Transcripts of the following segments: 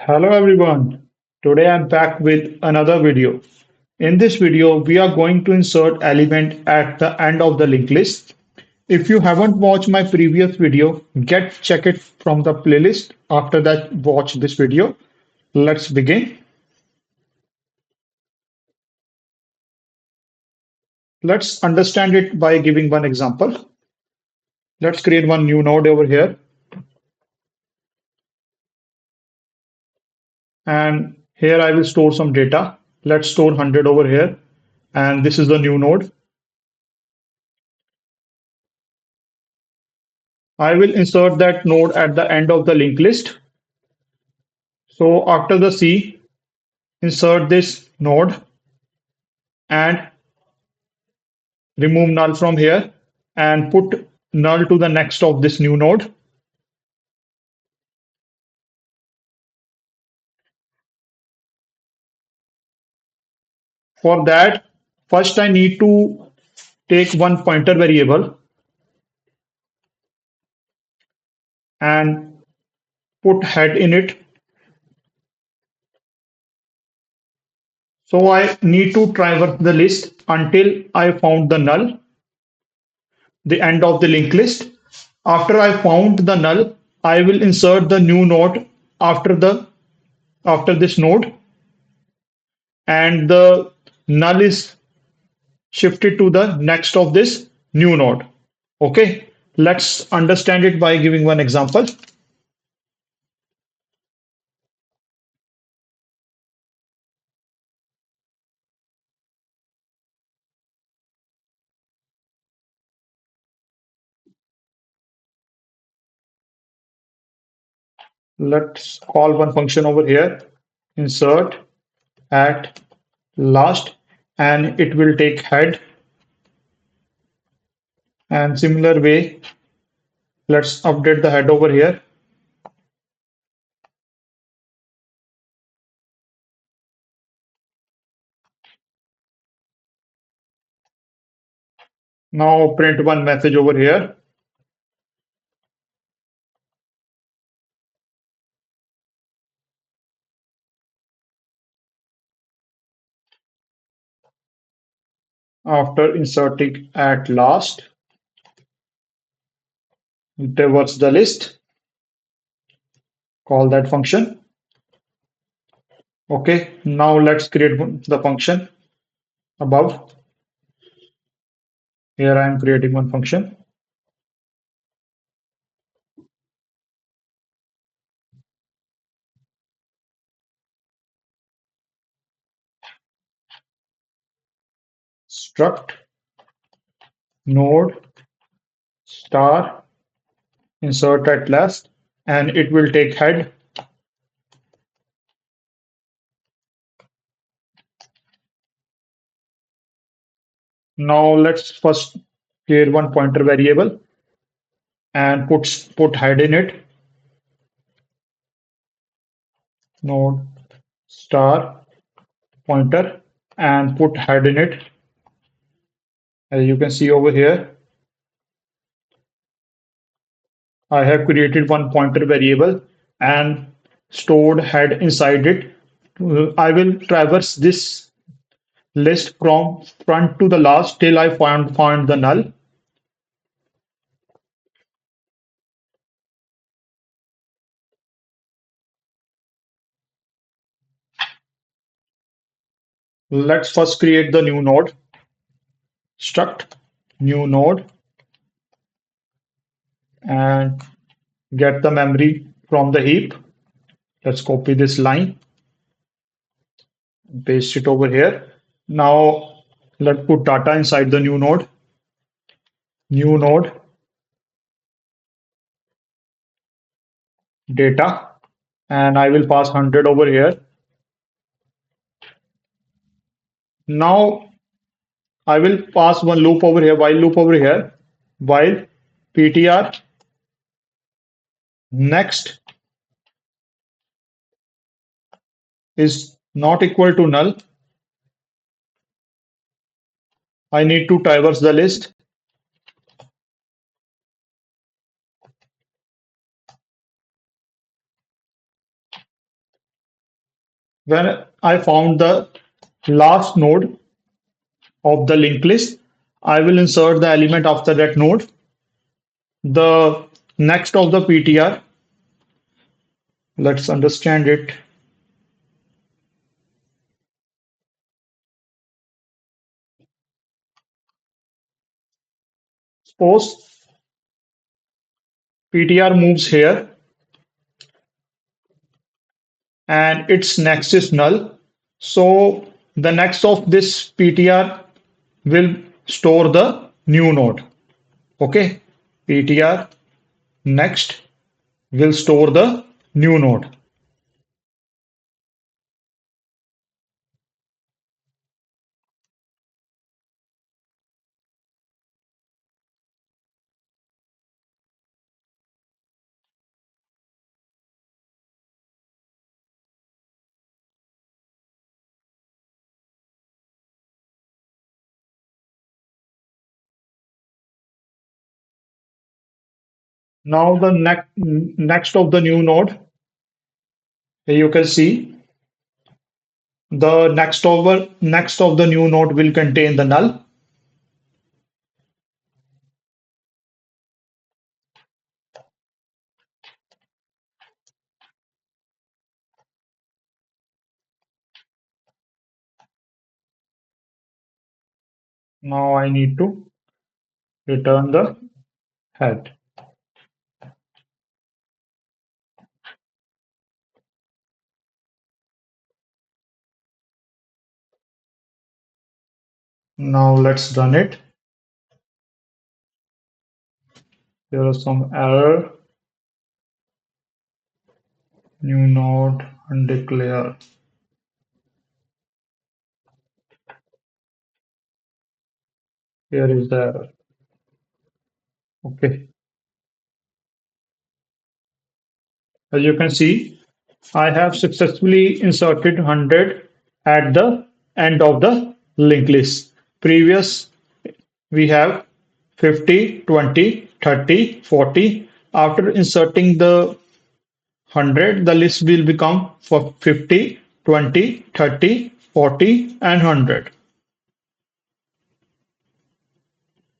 Hello everyone. Today I'm back with another video. In this video, we are going to insert element at the end of the linked list. If you haven't watched my previous video, check it from the playlist. After that, watch this video. Let's begin. Let's understand it by giving one example. Let's create one new node over here. And here I will store some data. Let's store 100 over here. And this is the new node. I will insert that node at the end of the linked list. So after the C, insert this node and remove null from here and put null to the next of this new node. For that, first I need to take one pointer variable and put head in it. So I need to traverse the list until I found the null, the end of the linked list. After I found the null, I will insert the new node after the after this node, and the null is shifted to the next of this new node. Okay, let's understand it by giving one example. Let's call one function over here, insert at last, and it will take head. And similar way, let's update the head over here. Now print one message over here. After inserting at last, traverse the list, call that function. Okay, now let's create the function above. Here I am creating one function. Struct node star insert at last, and it will take head. Now let's first create one pointer variable and put head in it. Node star pointer and put head in it. As you can see over here, I have created one pointer variable and stored head inside it. I will traverse this list from front to the last till I find the null. Let's first create the new node. Struct new node and get the memory from the heap. Let's copy this line, paste it over here. Now let's put data inside the new node. New node data, and I will pass 100 over here. Now I will pass one loop over here, while loop over here, while ptr next is not equal to null. I need to traverse the list. When I found the last node of the linked list, I will insert the element after that node. The next of the PTR, let's understand it. Suppose PTR moves here and its next is null. So the next of this PTR will store the new node. Okay, PTR next will store the new node. Now the next of the new node, you can see the next of the new node will contain the null. Now I need to return the head. Now let's run it. There is some error. New node undeclare. Here is the error. Okay. As you can see, I have successfully inserted 100 at the end of the linked list. Previous we have 50, 20, 30, 40. After inserting the 100, the list will become for 50, 20, 30, 40, and 100.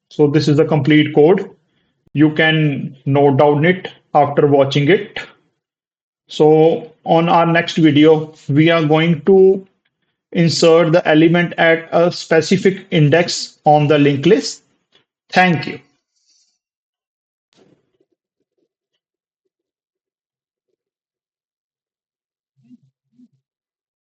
So this is the complete code. You can note down it after watching it. So on our next video, we are going to insert the element at a specific index on the linked list. Thank you.